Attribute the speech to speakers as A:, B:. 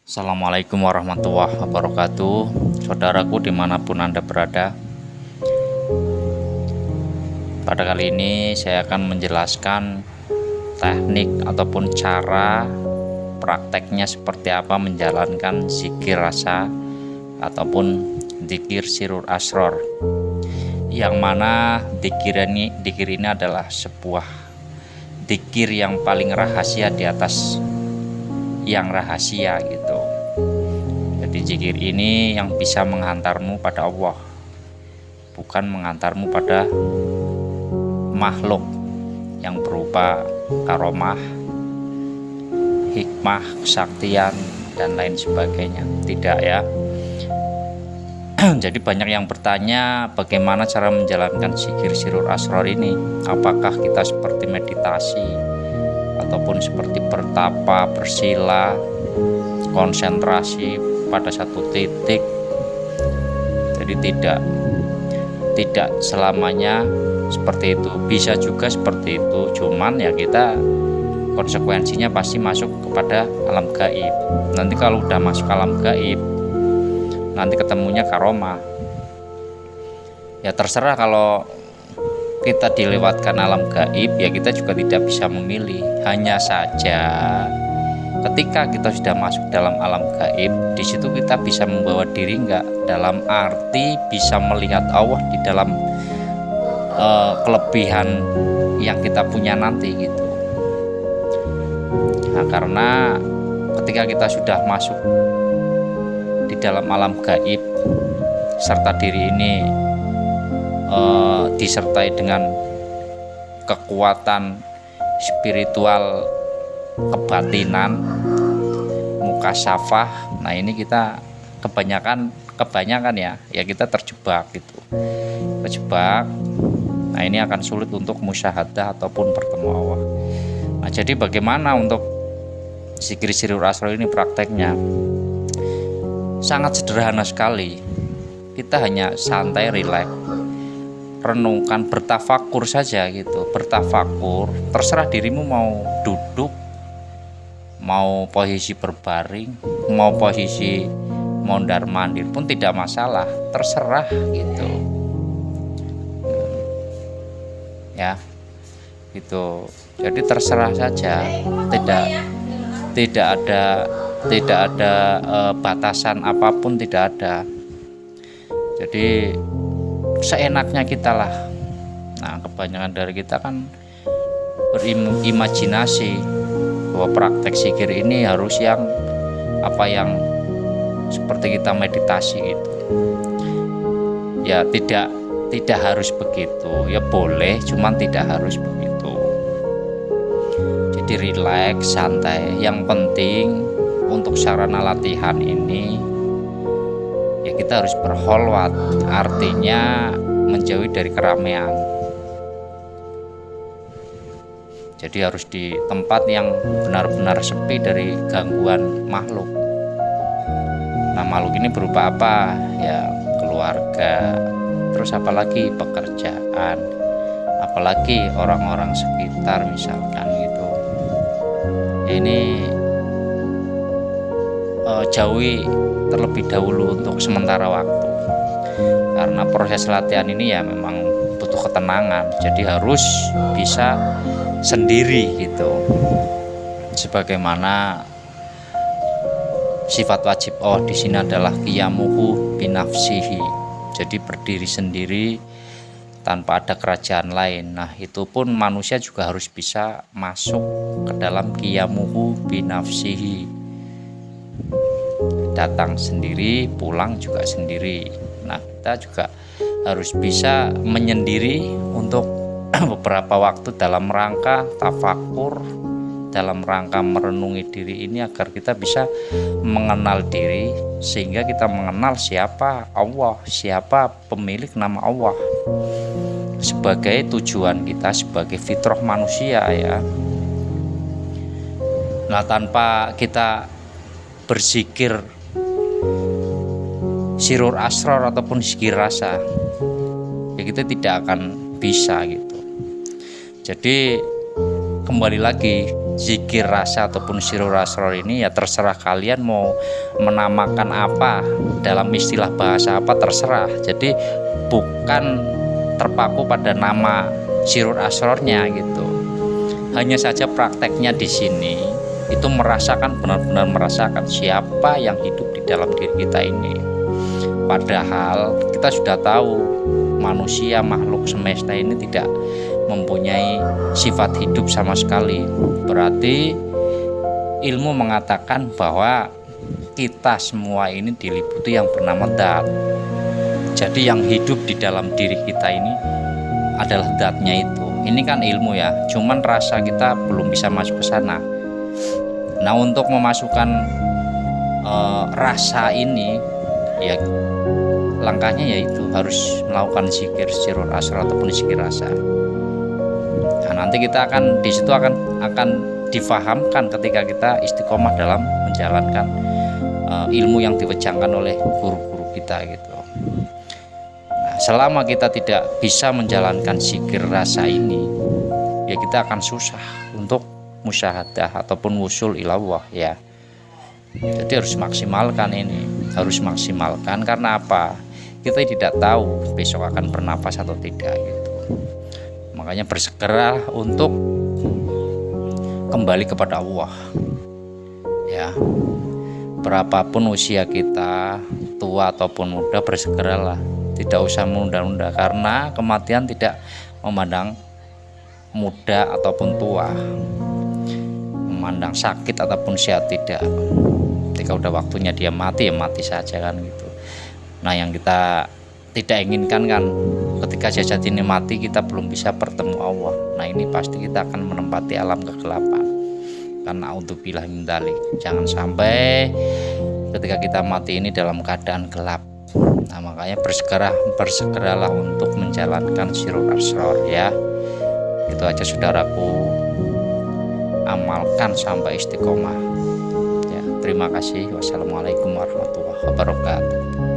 A: Assalamualaikum warahmatullahi wabarakatuh. Saudaraku dimanapun Anda berada, pada kali ini saya akan menjelaskan teknik ataupun cara prakteknya seperti apa menjalankan zikir rasa ataupun zikir sirur asror, yang mana zikir ini adalah sebuah zikir yang paling rahasia di atas yang rahasia gitu. Jadi zikir ini yang bisa menghantarmu pada Allah, bukan menghantarmu pada makhluk yang berupa karomah, hikmah, kesaktian, dan lain sebagainya. Tidak ya. Jadi banyak yang bertanya bagaimana cara menjalankan zikir sirur asror ini. Apakah kita seperti meditasi ataupun seperti bertapa, bersila, konsentrasi pada satu titik? Jadi tidak selamanya seperti itu. Bisa juga seperti itu, cuman ya kita konsekuensinya pasti masuk kepada alam gaib. Nanti kalau udah masuk alam gaib, nanti ketemunya karomah. Ya terserah, kalau kita dilewatkan alam gaib ya kita juga tidak bisa memilih. Hanya saja ketika kita sudah masuk dalam alam gaib, di situ kita bisa membawa diri enggak, dalam arti bisa melihat Allah di dalam kelebihan yang kita punya nanti gitu. Nah, karena ketika kita sudah masuk di dalam alam gaib, serta diri ini disertai dengan kekuatan spiritual kebatinan, mukasyafah. Nah ini kita kebanyakan ya kita terjebak gitu, nah ini akan sulit untuk musyahadah ataupun bertemu Allah. Nah jadi bagaimana untuk zikir sirur asror ini prakteknya? Sangat sederhana sekali. Kita hanya santai, rileks, renungkan, bertafakur saja gitu. Bertafakur, terserah dirimu mau duduk, mau posisi berbaring, mau posisi mondar mandir pun tidak masalah, terserah gitu ya gitu. Jadi terserah saja, tidak ada batasan apapun, tidak ada. Jadi seenaknya kita lah. Nah kebanyakan dari kita kan berimajinasi bahwa praktek zikir ini harus yang seperti kita meditasi gitu. Ya tidak harus begitu. Ya boleh, cuman tidak harus begitu. Jadi rileks, santai. Yang penting untuk sarana latihan ini ya kita harus berkholwat, artinya menjauhi dari keramaian. Jadi harus di tempat yang benar-benar sepi dari gangguan makhluk. Nah makhluk ini berupa apa? Ya keluarga, terus apalagi pekerjaan, apalagi orang-orang sekitar misalkan gitu. Ya, ini jauhi terlebih dahulu untuk sementara waktu, karena proses latihan ini ya memang butuh ketenangan. Jadi harus bisa sendiri gitu, sebagaimana sifat wajib Allah di sini adalah qiyamuhu binafsihi. Jadi berdiri sendiri tanpa ada kerajaan lain. Nah itu pun manusia juga harus bisa masuk ke dalam qiyamuhu binafsihi, datang sendiri, pulang juga sendiri. Nah kita juga harus bisa menyendiri untuk beberapa waktu dalam rangka tafakur, dalam rangka merenungi diri ini, agar kita bisa mengenal diri, sehingga kita mengenal siapa Allah, siapa pemilik nama Allah, sebagai tujuan kita sebagai fitrah manusia ya. Nah tanpa kita berzikir sirur asror ataupun zikir rasa ya kita tidak akan bisa gitu. Jadi kembali lagi, zikir rasa ataupun sirur asrar ini ya terserah kalian mau menamakan apa, dalam istilah bahasa apa terserah. Jadi bukan terpaku pada nama sirur asrornya gitu. Hanya saja prakteknya di sini itu merasakan, benar-benar merasakan siapa yang hidup di dalam diri kita ini. Padahal kita sudah tahu manusia, makhluk semesta ini tidak mempunyai sifat hidup sama sekali. Berarti ilmu mengatakan bahwa kita semua ini diliputi yang bernama Dat. Jadi yang hidup di dalam diri kita ini adalah datnya itu. Ini kan ilmu ya, cuman rasa kita belum bisa masuk ke sana. Nah, untuk memasukkan rasa ini ya langkahnya yaitu harus melakukan zikir sirur asrar ataupun zikir rasa. Nah, nanti kita akan di situ akan difahamkan ketika kita istiqomah dalam menjalankan ilmu yang diwejangkan oleh guru-guru kita gitu. Nah, selama kita tidak bisa menjalankan zikir rasa ini, ya kita akan susah untuk musyahadah ataupun wusul ilallah ya. Jadi harus maksimalkan ini, harus maksimalkan. Karena apa? Kita tidak tahu besok akan bernafas atau tidak gitu. Makanya bersegera untuk kembali kepada Allah ya. Berapapun usia kita, tua ataupun muda, bersegeralah, tidak usah menunda-nunda, karena kematian tidak memandang muda ataupun tua, memandang sakit ataupun sehat tidak. Ketika udah waktunya dia mati ya mati saja kan gitu. Nah, yang kita tidak inginkan kan ketika jasad ini mati kita belum bisa bertemu Allah. Nah, ini pasti kita akan menempati alam kegelapan. Karena naudzubillah min dzalik. Jangan sampai ketika kita mati ini dalam keadaan gelap. Nah, makanya bersegeralah untuk menjalankan sirur asrar ya. Itu aja saudaraku, amalkan sampai istiqomah. Terima kasih. Wassalamualaikum warahmatullahi wabarakatuh.